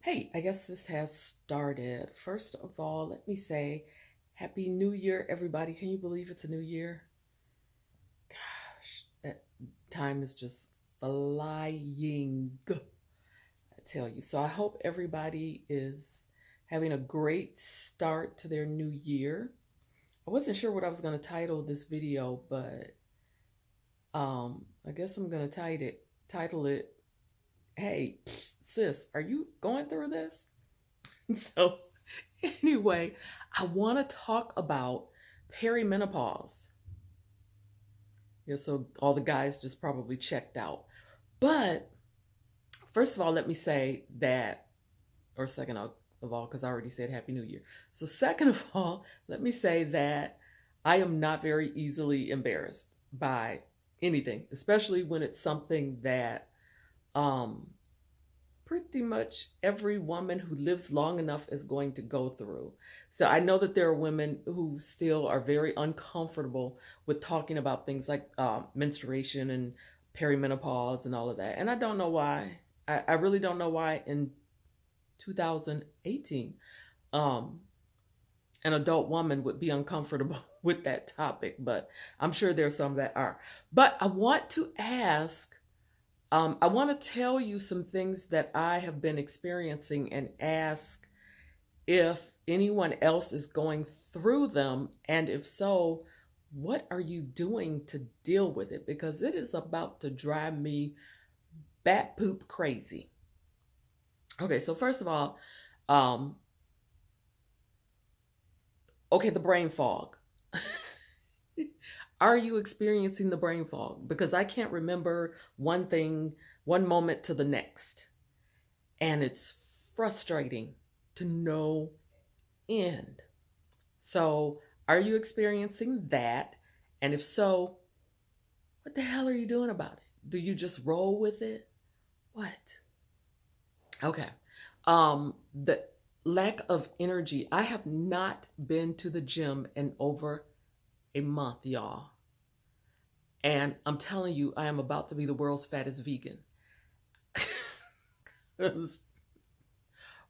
Hey, I guess this has started. First of all, let me say Happy New Year, everybody. Can you believe it's a new year? Gosh, that time is just flying, I tell you. So I hope everybody is having a great start to their new year. I wasn't sure what I was going to title this video, but I guess I'm going to title it, Hey, sis, are you going through this? So, anyway, I want to talk about perimenopause. Yeah, so all the guys just probably checked out. But first of all, let me say that, or second of all, because I already said Happy New Year. So, second of all, let me say that I am not very easily embarrassed by anything, especially when it's something that um, pretty much every woman who lives long enough is going to go through. So I know that there are women who still are very uncomfortable with talking about things like menstruation and perimenopause and all of that. And I don't know why. I really don't know why in 2018 um, an adult woman would be uncomfortable with that topic, but I'm sure there's some that are. But I want to ask I want to tell you some things that I have been experiencing and ask if anyone else is going through them. And if so, what are you doing to deal with it? Because it is about to drive me bat poop crazy. Okay, so first of all, um, the brain fog. Are you experiencing the brain fog? Because I can't remember one thing, one moment to the next. And it's frustrating to no end. So, are you experiencing that? And if so, what the hell are you doing about it? Do you just roll with it? What? Okay. The lack of energy. I have not been to the gym in over a month, y'all. And I'm telling you, I am about to be the world's fattest vegan. Because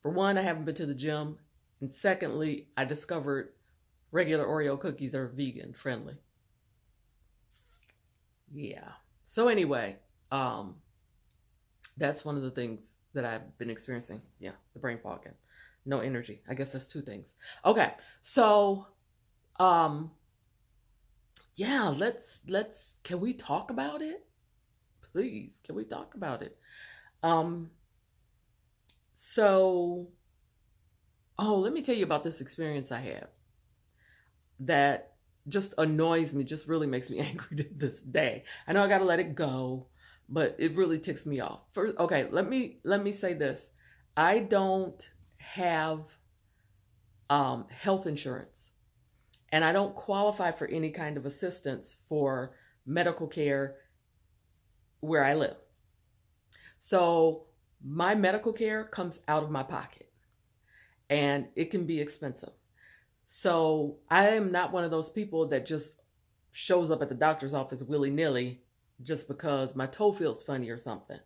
for one, I haven't been to the gym. And secondly, I discovered regular Oreo cookies are vegan friendly. Yeah. So anyway, that's one of the things that I've been experiencing. Yeah, the brain fog and no energy. I guess that's two things. Okay. So um yeah, let's can we talk about it? Please, can we talk about it? Um so let me tell you about this experience I had that just annoys me, just really makes me angry to this day. I know I got to let it go, but it really ticks me off. First, okay, let me say this. I don't have health insurance, and I don't qualify for any kind of assistance for medical care where I live. So my medical care comes out of my pocket, and it can be expensive. So I am not one of those people that just shows up at the doctor's office willy-nilly just because my toe feels funny or something.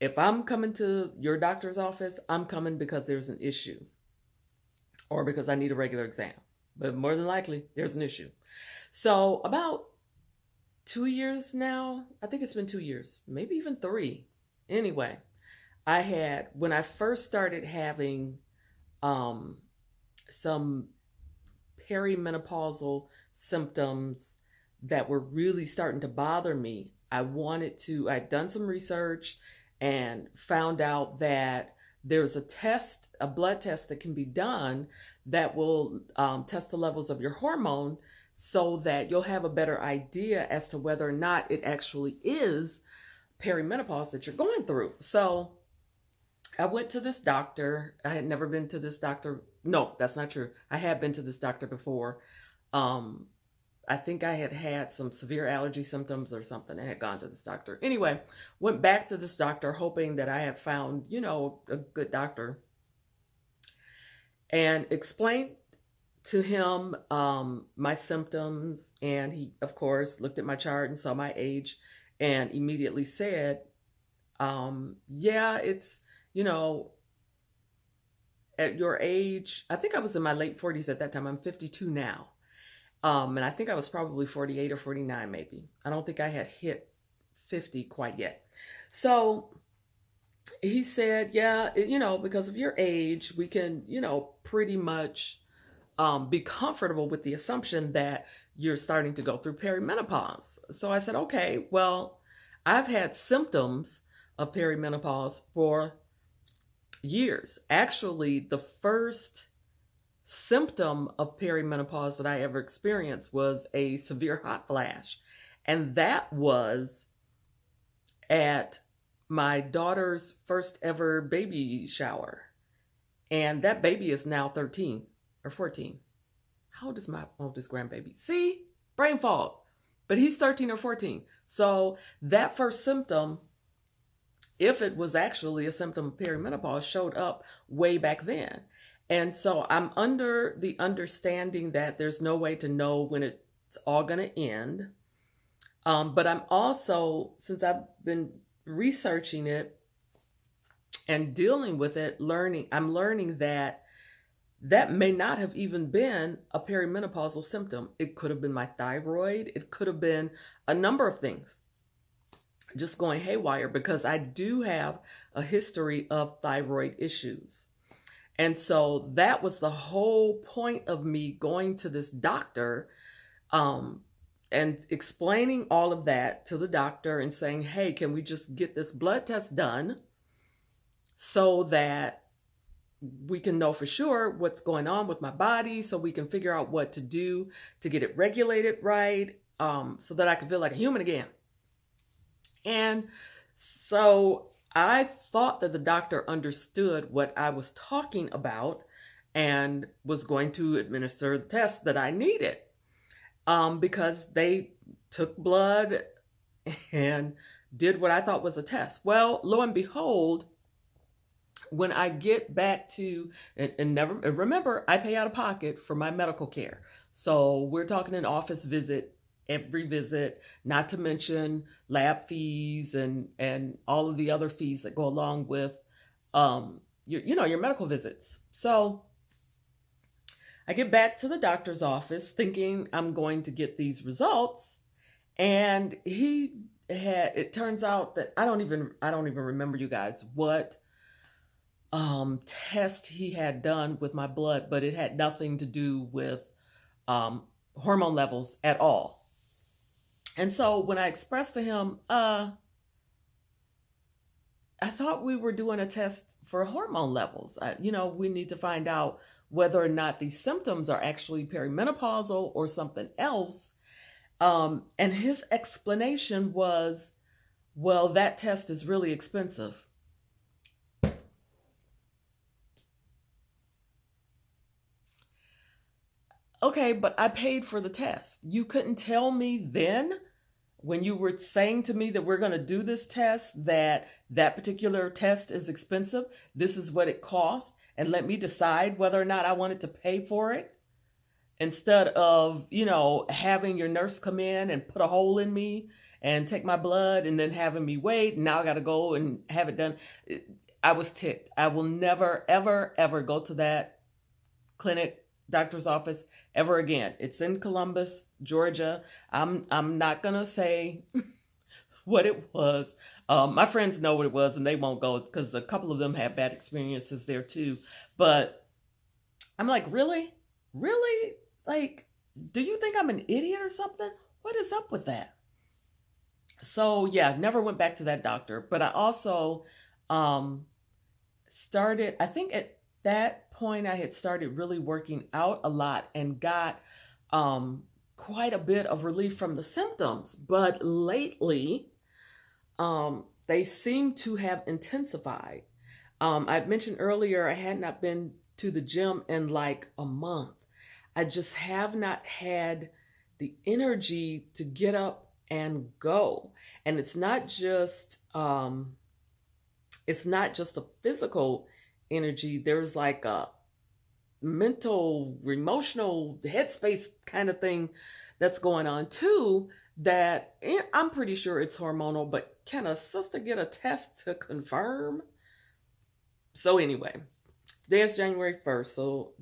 If I'm coming to your doctor's office, I'm coming because there's an issue or because I need a regular exam. But more than likely, there's an issue. So about 2 years now, I think it's been 2 years, maybe even three. Anyway, when I first started having some perimenopausal symptoms that were really starting to bother me, I'd done some research and found out that there's a blood test that can be done that will test the levels of your hormone so that you'll have a better idea as to whether or not it actually is perimenopause that you're going through. So I went to this doctor. I had never been to this doctor. No, that's not true. I had been to this doctor before. I think I had had some severe allergy symptoms or something and had gone to this doctor. Anyway, went back to this doctor hoping that I had found, a good doctor, and explained to him my symptoms. And he, of course, looked at my chart and saw my age and immediately said, yeah, it's, you know, at your age, I think I was in my late 40s at that time. I'm 52 now. And I think I was probably 48 or 49, maybe. I don't think I had hit 50 quite yet. So he said, yeah, because of your age, we can, pretty much be comfortable with the assumption that you're starting to go through perimenopause. So I said, okay, well, I've had symptoms of perimenopause for years. Actually, the first symptom of perimenopause that I ever experienced was a severe hot flash. And that was at my daughter's first ever baby shower. And that baby is now 13 or 14. How old is my oldest grandbaby? See, brain fog. But he's 13 or 14. So that first symptom, if it was actually a symptom of perimenopause, showed up way back then. And so I'm under the understanding that there's no way to know when it's all going to end. But I'm also, since I've been researching it and dealing with it, I'm learning that may not have even been a perimenopausal symptom. It could have been my thyroid. It could have been a number of things just going haywire, because I do have a history of thyroid issues. And so that was the whole point of me going to this doctor, and explaining all of that to the doctor and saying, hey, can we just get this blood test done so that we can know for sure what's going on with my body, so we can figure out what to do to get it regulated right, so that I can feel like a human again. And so I thought that the doctor understood what I was talking about and was going to administer the test that I needed, because they took blood and did what I thought was a test. Well, lo and behold, when I get back to, and remember, I pay out of pocket for my medical care. So we're talking an office visit, every visit, not to mention lab fees and all of the other fees that go along with, your medical visits. So I get back to the doctor's office thinking I'm going to get these results. And it turns out that I don't even remember, you guys, what test he had done with my blood, but it had nothing to do with hormone levels at all. And so when I expressed to him, I thought we were doing a test for hormone levels. We need to find out whether or not these symptoms are actually perimenopausal or something else. And his explanation was, well, that test is really expensive. Okay, but I paid for the test. You couldn't tell me then, when you were saying to me that we're going to do this test, that particular test is expensive. This is what it costs, and let me decide whether or not I wanted to pay for it, instead of, having your nurse come in and put a hole in me and take my blood and then having me wait. Now I got to go and have it done. I was ticked. I will never, ever, ever go to that clinic, doctor's office ever again. It's in Columbus, Georgia. I'm not gonna say what it was. My friends know what it was, and they won't go because a couple of them had bad experiences there too. But I'm like, really? Like, do you think I'm an idiot or something? What is up with that? So yeah, never went back to that doctor. But I also started, I think at that point I had started really working out a lot and got quite a bit of relief from the symptoms. But lately, they seem to have intensified. I mentioned earlier I had not been to the gym in like a month. I just have not had the energy to get up and go. And it's not just the physical energy. There's like a mental, emotional headspace kind of thing that's going on too, that I'm pretty sure it's hormonal, but can a sister get a test to confirm? So anyway, Today is January 1st, so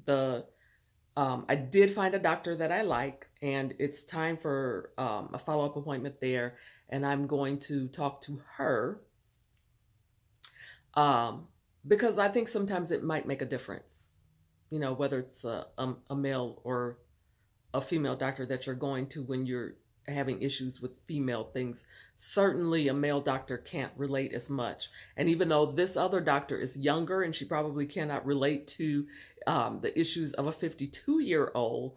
I did find a doctor that I like, and it's time for a follow-up appointment there, and I'm going to talk to her um, because I think sometimes it might make a difference, whether it's a male or a female doctor that you're going to when you're having issues with female things. Certainly a male doctor can't relate as much. And even though this other doctor is younger and she probably cannot relate to the issues of a 52-year-old,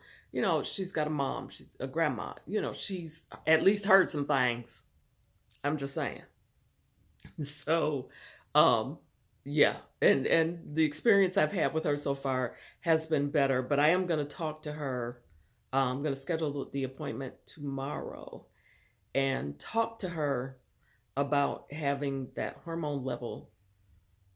she's got a mom, she's a grandma, she's at least heard some things. I'm just saying. So, yeah, and the experience I've had with her so far has been better, but I am going to talk to her. I'm going to schedule the appointment tomorrow and talk to her about having that hormone level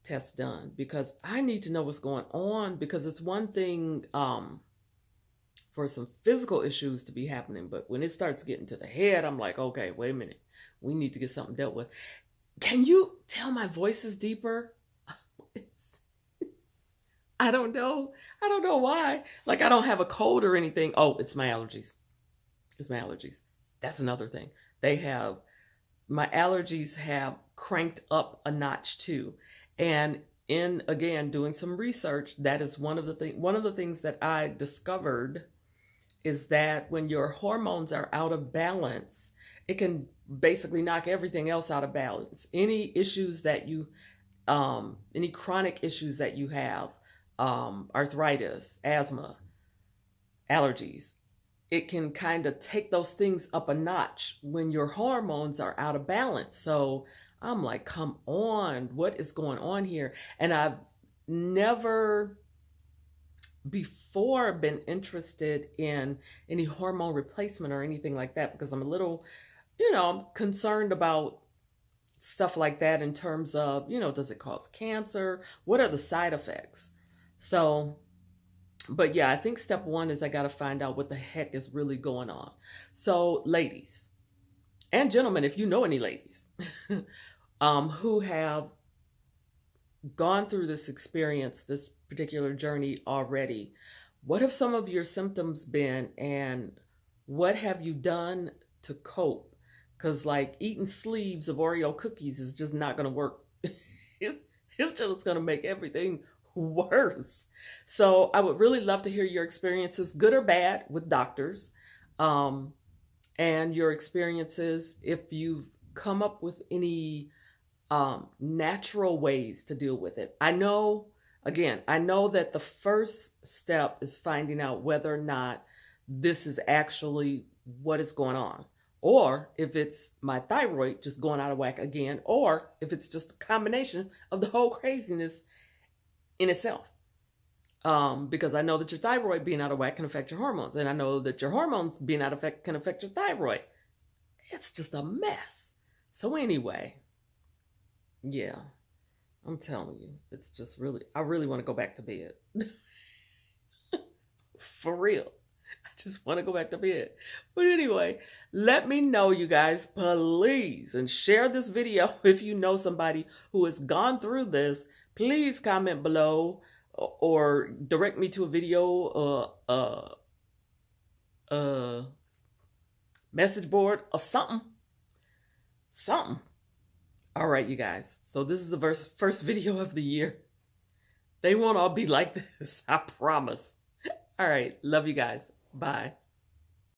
test done, because I need to know what's going on, because it's one thing for some physical issues to be happening, but when it starts getting to the head, I'm like, okay, wait a minute. We need to get something dealt with. Can you tell my voice is deeper? I don't know. I don't know why. Like, I don't have a cold or anything. Oh, it's my allergies. It's my allergies. That's another thing. My allergies have cranked up a notch too. And in, again, doing some research, that is one of the things that I discovered is that when your hormones are out of balance, it can basically knock everything else out of balance. Any issues that any chronic issues that you have, arthritis, asthma, allergies, it can kind of take those things up a notch when your hormones are out of balance. So I'm like, come on, what is going on here? And I've never before been interested in any hormone replacement or anything like that, because I'm a little, I'm concerned about stuff like that in terms of, does it cause cancer? What are the side effects? So, but yeah, I think step one is I got to find out what the heck is really going on. So ladies and gentlemen, if you know any ladies who have gone through this experience, this particular journey already, what have some of your symptoms been, and what have you done to cope? Because like eating sleeves of Oreo cookies is just not going to work. It's just going to make everything worse. So I would really love to hear your experiences, good or bad, with doctors, and your experiences, if you've come up with any natural ways to deal with it. I know that the first step is finding out whether or not this is actually what is going on, or if it's my thyroid just going out of whack again, or if it's just a combination of the whole craziness in itself. Because I know that your thyroid being out of whack can affect your hormones, and I know that your hormones being out of whack can affect your thyroid. It's just a mess. So anyway, yeah, I'm telling you, it's just I really want to go back to bed. For real. I just want to go back to bed. But anyway, let me know, you guys, please, and share this video if you know somebody who has gone through this. Please comment below or direct me to a video, message board or something. All right, you guys. So this is the first video of the year. They won't all be like this, I promise. All right. Love you guys. Bye.